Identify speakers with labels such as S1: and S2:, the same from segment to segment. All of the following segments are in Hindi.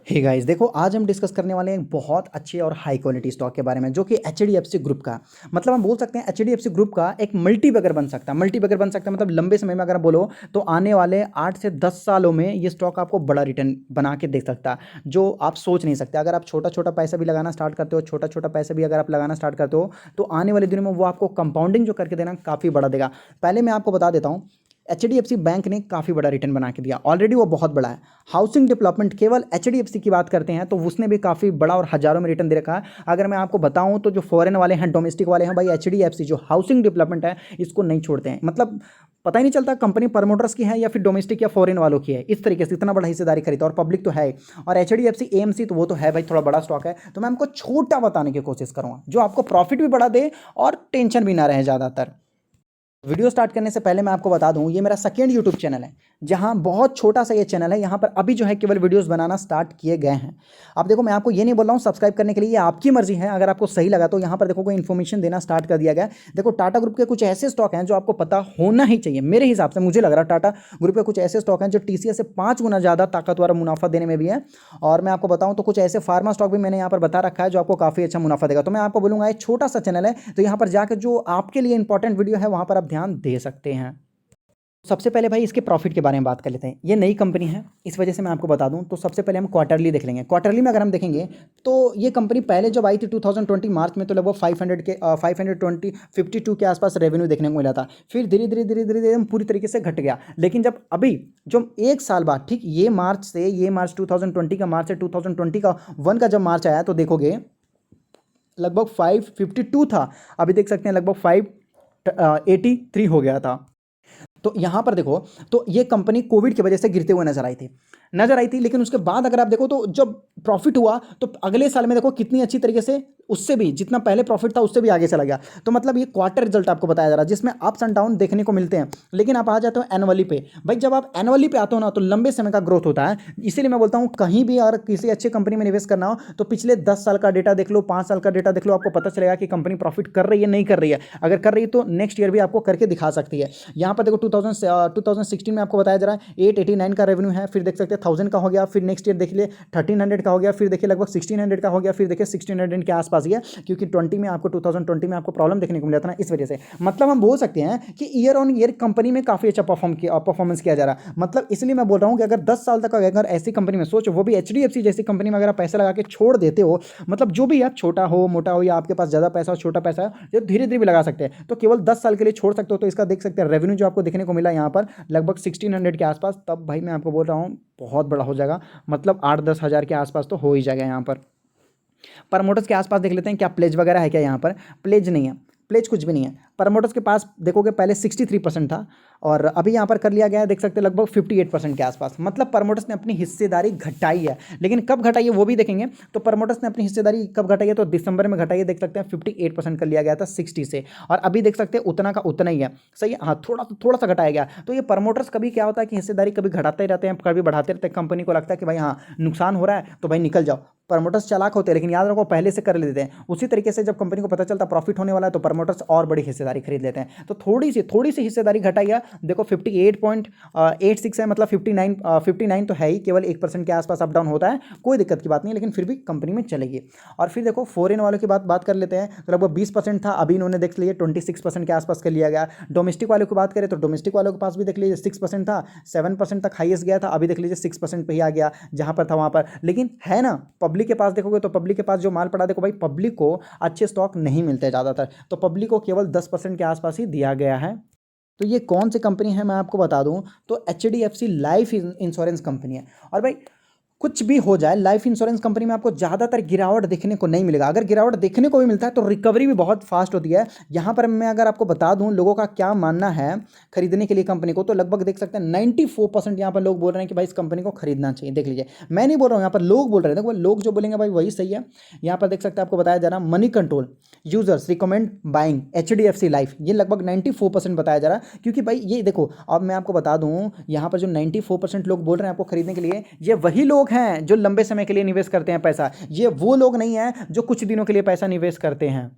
S1: हे गाइस, देखो आज हम डिस्कस करने वाले हैं एक बहुत अच्छे और हाई क्वालिटी स्टॉक के बारे में जो कि एचडीएफसी ग्रुप का मतलब हम बोल सकते हैं एचडीएफसी ग्रुप का एक मल्टीबैगर बन सकता है। मल्टीबैगर बन सकता है मतलब लंबे समय में अगर आप बोलो तो आने वाले 8 से 10 सालों में ये स्टॉक आपको बड़ा रिटर्न बना के दे सकता है जो आप सोच नहीं सकते। अगर आप छोटा छोटा पैसा भी लगाना स्टार्ट करते हो, छोटा छोटा पैसा भी अगर आप लगाना स्टार्ट करते हो तो आने वाले दिनों में वो आपको कंपाउंडिंग जो करके देना काफ़ी बड़ा देगा। पहले मैं आपको बता देता हूँ, एचडीएफसी बैंक ने काफ़ी बड़ा रिटर्न बना के दिया, ऑलरेडी वो बहुत बड़ा है। हाउसिंग डेवलपमेंट केवल एचडीएफसी की बात करते हैं तो उसने भी काफ़ी बड़ा और हज़ारों में रिटर्न दे रखा है। अगर मैं आपको बताऊं तो जो फॉरेन वाले हैं, डोमेस्टिक वाले हैं, भाई एचडीएफसी जो हाउसिंग डेवलपमेंट है इसको नहीं छोड़ते हैं। मतलब पता ही नहीं चलता कंपनी प्रमोटर्स की है या फिर डोमेस्टिक या फॉरेन वालों की है। इस तरीके से इतना बड़ा हिस्सेदारी खरीदा और पब्लिक तो है। और एचडीएफसी एएमसी तो वो तो है भाई, थोड़ा बड़ा स्टॉक है। तो मैं आपको छोटा बताने की कोशिश करूंगा जो आपको प्रॉफिट भी बढ़ा दे और टेंशन भी ना रहे ज़्यादातर। वीडियो स्टार्ट करने से पहले मैं आपको बता दूं, ये मेरा सेकेंड यूट्यूब चैनल है जहां बहुत छोटा सा ये चैनल है। यहां पर अभी जो है केवल वीडियोस बनाना स्टार्ट किए गए हैं। अब देखो, मैं आपको ये नहीं बोल रहा हूं सब्सक्राइब करने के लिए, ये आपकी मर्जी है। अगर आपको सही लगा तो यहां पर देखो कोई इन्फॉर्मेशन देना स्टार्ट कर दिया गया है। देखो टाटा ग्रुप के कुछ ऐसे स्टॉक हैं जो आपको पता होना ही चाहिए मेरे हिसाब से। मुझे लग रहा है टाटा ग्रुप के कुछ ऐसे स्टॉक हैं जो टीसीएस से 5 गुना ज़्यादा ताकतवर मुनाफा देने में भी है। और मैं आपको बताऊं तो कुछ ऐसे फार्मा स्टॉक भी मैंने यहाँ पर बता रखा है जो आपको काफ़ी अच्छा मुनाफा देगा। तो मैं आपको बोलूंगा ये छोटा सा चैनल है, तो यहाँ पर जाकर जो आपके लिए इंपॉर्टेंट वीडियो है वहाँ पर आप ध्यान दे सकते हैं। सबसे पहले भाई इसके प्रॉफिट के बारे में बात कर लेते हैं। ये नई कंपनी है, इस वजह से मैं आपको बता दूं तो सबसे पहले हम क्वार्टरली देख लेंगे। क्वार्टरली में अगर हम देखेंगे तो ये कंपनी पहले जब आई थी 2020 मार्च में तो लगभग 552 के आसपास रेवेन्यू देखने को मिला था। फिर धीरे धीरे धीरे धीरे धीरे पूरी तरीके से घट गया। लेकिन जब अभी जो एक साल बाद, ठीक ये मार्च 2020 का मार्च है, 2020 का 1 का जब मार्च आया तो देखोगे लगभग 552 था। अभी देख सकते हैं लगभग 583 हो गया था। तो यहां पर देखो, तो ये कंपनी कोविड की वजह से गिरते हुए नजर आई थी। लेकिन उसके बाद अगर आप देखो तो जब प्रॉफिट हुआ तो अगले साल में देखो कितनी अच्छी तरीके से, उससे भी जितना पहले प्रॉफिट था उससे भी आगे चला गया। तो मतलब ये क्वार्टर रिजल्ट आपको बताया जा रहा है जिसमें अप्स एंड डाउन देखने को मिलते हैं। लेकिन आप आ जाते हो एनुअली पे, भाई जब आप एनुअली पे आते हो ना तो लंबे समय का ग्रोथ होता है। इसीलिए मैं बोलता हूं कहीं भी अगर किसी अच्छी कंपनी में निवेश करना हो तो पिछले 10 साल का डेटा देख लो, 5 साल का डेटा देख लो, आपको पता चलेगा कि कंपनी प्रॉफिट कर रही है नहीं कर रही है। अगर कर रही है तो नेक्स्ट ईयर भी आपको करके दिखा सकती है। यहाँ पर देखो 2016 में आपको बताया जा रहा है 889 का रेवेन्यू है। फिर देख सकते हैं 1000 का हो गया, फिर नेक्स्ट ईयर देखिए 1300 का हो गया, फिर देखिए लगभग 1600 का हो गया, फिर देखिए 1600 के आसपास ही है। क्योंकि 2020 में आपको प्रॉब्लम देखने को मिला था ना, इस वजह से। मतलब हम बोल सकते हैं कि ईयर ऑन ईयर कंपनी में काफी अच्छा परफॉर्मेंस किया जा रहा है। मतलब इसलिए मैं बोल रहा हूं कि अगर 10 साल तक अगर ऐसी कंपनी में सोचो, वो भी एचडीएफसी जैसी कंपनी में अगर आप पैसा लगा के छोड़ देते हो, मतलब जो भी आप छोटा हो मोटा हो या आपके पास ज्यादा पैसा हो छोटा पैसा हो, जो धीरे धीरे भी लगा सकते हैं, तो केवल 10 साल के लिए छोड़ सकते हो। तो इसका देख सकते हैं रेवेन्यू जो आपको देखने को मिला यहाँ पर लगभग 1600 के आसपास। तब भाई मैं आपको बोल रहा हूँ बहुत बड़ा हो जाएगा, मतलब 8-10 हज़ार के आसपास तो हो ही जाएगा। यहाँ पर प्रमोटर्स के आसपास देख लेते हैं क्या प्लेज वगैरह है क्या। यहाँ पर प्लेज नहीं है, प्लेज कुछ भी नहीं है। प्रमोटर्स के पास देखोगे पहले 63% था और अभी यहाँ पर कर लिया गया है, देख सकते हैं लगभग 58% के आसपास। मतलब प्रमोटर्स ने अपनी हिस्सेदारी घटाई है। लेकिन कब घटाई है वो भी देखेंगे। तो प्रमोटर्स ने अपनी हिस्सेदारी कब घटाई है तो दिसंबर में घटाई है, देख सकते हैं 58% कर लिया गया था 60 से, और अभी देख सकते हैं उतना का उतना ही है। सही है, हाँ थोड़ा सा घटाया गया। तो ये प्रमोटर्स कभी क्या होता है कि हिस्सेदारी कभी घटाते ही रहते हैं कभी बढ़ाते रहते हैं। कंपनी को लगता है कि भाई हाँ नुकसान हो रहा है तो भाई निकल जाओ। प्रमोटर्स चालाक होते हैं, लेकिन याद रखो पहले से कर लेते हैं। उसी तरीके से जब कंपनी को पता चलता प्रॉफिट होने वाला है तो प्रमोटर्स और बड़ी हिस्सेदारी खरीद लेते हैं। तो थोड़ी सी हिस्सेदारी घटाई है। देखो 58.86 है, मतलब 59 तो है ही, केवल 1% के आसपास अप डाउन होता है, कोई दिक्कत की बात नहीं है, लेकिन फिर भी कंपनी में चलेगी। और फिर देखो फॉरेन वालों की बात कर लेते हैं। तो लगभग 20% था, अभी इन्होंने देख लिया 26% के आसपास कर लिया गया। डोमेस्टिक वालों की बात करें तो डोमेस्टिक वालों के पास भी देख लीजिए 6% था, 7% तक हाईएस्ट गया था, अभी देख लीजिए 6% पे ही आ गया जहां पर था वहां पर। लेकिन है ना, पब्लिक के पास देखोगे तो पब्लिक के पास जो माल पड़ा, देखो भाई पब्लिक को अच्छे स्टॉक नहीं मिलते ज़्यादातर, तो पब्लिक को केवल 10% के आसपास ही दिया गया है। तो ये कौन सी कंपनी है मैं आपको बता दूं, तो एचडीएफसी लाइफ इंश्योरेंस कंपनी है। और भाई कुछ भी हो जाए, लाइफ इंश्योरेंस कंपनी में आपको ज़्यादातर गिरावट देखने को नहीं मिलेगा। अगर गिरावट देखने को भी मिलता है तो रिकवरी भी बहुत फास्ट होती है। यहाँ पर मैं अगर आपको बता दूं लोगों का क्या मानना है खरीदने के लिए कंपनी को, तो लगभग देख सकते हैं 94% यहाँ पर लोग बोल रहे हैं कि भाई इस कंपनी को खरीदना चाहिए। देख लीजिए, मैं नहीं बोल रहा हूँ, यहाँ पर लोग बोल रहे हैं। देखो लोग जो बोलेंगे भाई वही सही है। यहाँ पर देख सकते हैं आपको बताया जा रहा है money control users recommend buying HDFC life, ये लगभग 94% बताया जा रहा है। क्योंकि भाई ये देखो, अब मैं आपको बता दूं यहाँ पर जो 94% लोग बोल रहे हैं आपको खरीदने के लिए, ये वही लोग हैं जो लंबे समय के लिए निवेश करते हैं पैसा। ये वो लोग नहीं हैं जो कुछ दिनों के लिए पैसा निवेश करते हैं।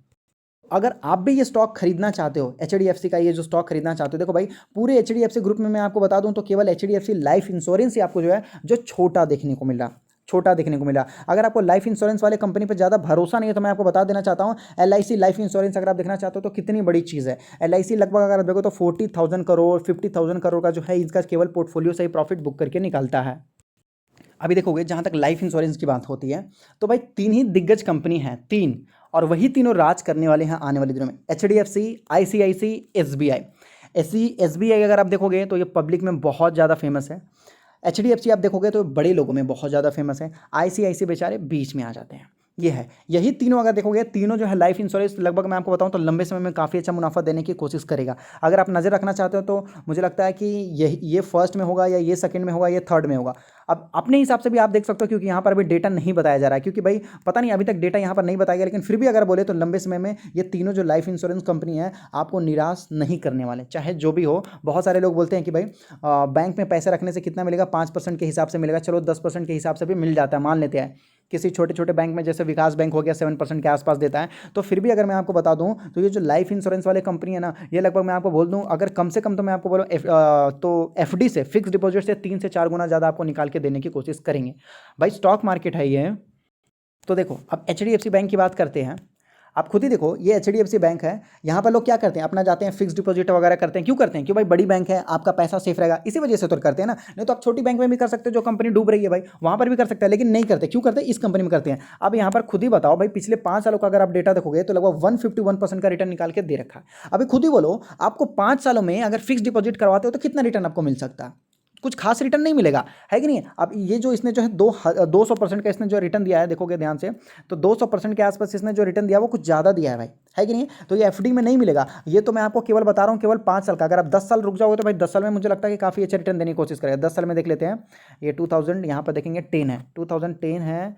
S1: अगर आप भी ये स्टॉक खरीदना चाहते हो, एचडीएफसी का ये जो स्टॉक खरीदना चाहते हो, देखो भाई पूरे एचडीएफसी ग्रुप में मैं आपको बता दूं तो केवल एचडीएफसी लाइफ इंश्योरेंस ही आपको जो है जो छोटा देखने को मिल रहा। छोटा देखने को मिला। अगर आपको लाइफ इंश्योरेंस वाले कंपनी पर ज़्यादा भरोसा नहीं है तो मैं आपको बता देना चाहता हूँ, LIC लाइफ इंश्योरेंस अगर आप देखना चाहते हो तो कितनी बड़ी चीज़ है। LIC लगभग अगर आप देखो तो 40,000 करोड़ 50,000 करोड़ का जो है इसका केवल पोर्टफोलियो से ही प्रॉफिट बुक करके निकालता है। अभी देखोगे जहाँ तक लाइफ इंश्योरेंस की बात होती है तो भाई तीन ही दिग्गज कंपनी हैं, तीन, और वही तीनों राज करने वाले हैं आने वाले दिनों में, HDFC, ICICI, SBI। SBI अगर आप देखोगे तो ये पब्लिक में बहुत ज़्यादा फेमस है। HDFC आप देखोगे तो बड़े लोगों में बहुत ज़्यादा फेमस है। ICICI बेचारे बीच में आ जाते हैं। ये है, यही तीनों अगर देखोगे, तीनों जो है लाइफ इंश्योरेंस लगभग मैं आपको बताऊं तो लंबे समय में काफ़ी अच्छा मुनाफा देने की कोशिश करेगा। अगर आप नज़र रखना चाहते हो तो मुझे लगता है कि ये फर्स्ट में होगा या ये सेकंड में होगा, ये थर्ड में होगा। अब अपने हिसाब से भी आप देख सकते हो, क्योंकि यहाँ पर अभी डेटा नहीं बताया जा रहा है, क्योंकि भाई पता नहीं अभी तक डेटा यहाँ पर नहीं बताया गया, लेकिन फिर भी अगर बोले तो लंबे समय में ये तीनों जो लाइफ इंश्योरेंस कंपनी है आपको निराश नहीं करने वाले, चाहे जो भी हो। बहुत सारे लोग बोलते हैं कि भाई बैंक में पैसे रखने से कितना मिलेगा, 5% के हिसाब से मिलेगा। चलो 10% के हिसाब से भी मिल जाता है, मान लेते हैं। किसी छोटे छोटे बैंक में जैसे विकास बैंक हो गया 7% के आसपास देता है। तो फिर भी अगर मैं आपको बता दूं तो ये जो लाइफ इंश्योरेंस वाले कंपनी है ना, ये लगभग मैं आपको बोल दूं अगर कम से कम तो मैं आपको बोलूँ तो FD से, फिक्स डिपॉजिट से 3 से 4 गुना ज़्यादा आपको निकाल के देने की कोशिश करेंगे। भाई स्टॉक मार्केट है ये। तो देखो अब HDFC बैंक की बात करते हैं। आप खुद ही देखो, ये HDFC बैंक है, यहाँ पर लोग क्या करते हैं, अपना जाते हैं फिक्स डिपॉजिट वगैरह करते हैं। क्यों करते हैं? क्यों भाई, बड़ी बैंक है, आपका पैसा सेफ रहेगा, इसी वजह से तो करते हैं ना। नहीं तो आप छोटी बैंक में भी कर सकते हो, जो कंपनी डूब रही है भाई वहाँ पर भी कर सकते हैं, लेकिन नहीं करते। क्यों करते हैं? इस कंपनी में करते हैं। अब यहाँ पर खुद ही बताओ भाई, पिछले 5 सालों का अगर आप डेटा देखोगे तो लगभग 151% का रिटर्न निकाल के दे रखा है। अभी खुद ही बोलो, आपको 5 सालों में अगर फिक्स डिपॉजिट करवाते हो तो कितना रिटर्न आपको मिल सकता है? कुछ खास रिटर्न नहीं मिलेगा, है कि नहीं। अब ये जो इसने जो है 200% का इसने जो रिटर्न दिया है, देखोगे ध्यान से तो 200% के आसपास इसने जो रिटर्न दिया वो कुछ ज़्यादा दिया है भाई, है कि नहीं। तो ये FD में नहीं मिलेगा। ये तो मैं आपको केवल बता रहा हूँ, केवल 5 साल का। अगर आप 10 साल रुक जाओगे तो भाई 10 साल में मुझे लगता है कि काफ़ी अच्छा रिटर्न देने की कोशिश करेगा। 10 साल में देख लेते हैं, ये 2000 यहाँ पर देखेंगे 10 है, 2010 है।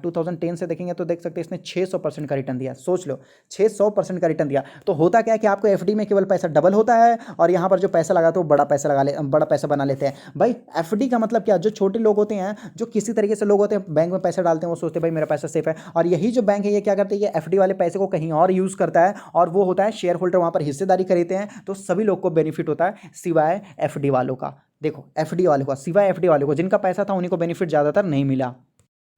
S1: 2010 से देखेंगे तो देख सकते हैं इसने 600% का रिटर्न दिया। सोच लो, 600% का रिटर्न दिया। तो होता क्या है कि आपको FD में केवल पैसा डबल होता है, और यहाँ पर जो पैसा लगा तो बड़ा पैसा बड़ा पैसा बना लेते हैं भाई। FD का मतलब क्या, जो छोटे लोग होते हैं, जो किसी तरीके से लोग होते हैं बैंक में पैसा डालते हैं, वो सोचते हैं भाई मेरा पैसा सेफ है। और यही जो बैंक है ये क्या करते हैं, ये FD वाले पैसे को कहीं और यूज़ करता है, और वो होता है शेयर होल्डर, वहाँ पर हिस्सेदारी खरीदते हैं। तो सभी लोग को बेनिफिट होता है सिवाय FD वालों का। देखो FD वालों का, सिवाय FD वालों को, जिनका पैसा था उन्हीं को बेनिफिट ज़्यादातर नहीं मिला।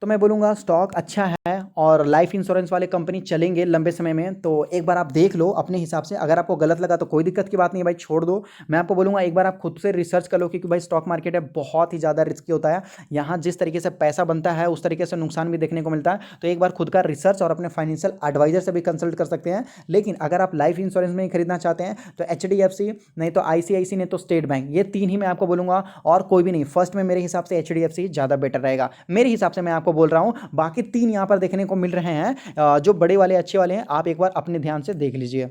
S1: तो मैं बोलूँगा स्टॉक अच्छा है, और लाइफ इंश्योरेंस वाले कंपनी चलेंगे लंबे समय में। तो एक बार आप देख लो अपने हिसाब से, अगर आपको गलत लगा तो कोई दिक्कत की बात नहीं है भाई, छोड़ दो। मैं आपको बोलूँगा एक बार आप खुद से रिसर्च कर लो, क्योंकि भाई स्टॉक मार्केट है, बहुत ही ज़्यादा रिस्की होता है। यहाँ जिस तरीके से पैसा बनता है उस तरीके से नुकसान भी देखने को मिलता है। तो एक बार खुद का रिसर्च और अपने फाइनेंशियल एडवाइजर से भी कंसल्ट कर सकते हैं। लेकिन अगर आप लाइफ इंश्योरेंस में ही खरीदना चाहते हैं तो HDFC, नहीं तो ICICI, नहीं तो स्टेट बैंक, ये तीन ही मैं आपको बोलूँगा, और कोई भी नहीं। फर्स्ट में मेरे हिसाब से HDFC ज़्यादा बेटर रहेगा, मेरे हिसाब से मैं आपको बोल रहा हूँ। बाकी तीन यहाँ पर देखने को मिल रहे हैं जो बड़े वाले अच्छे वाले हैं, आप एक बार अपने ध्यान से देख लीजिए।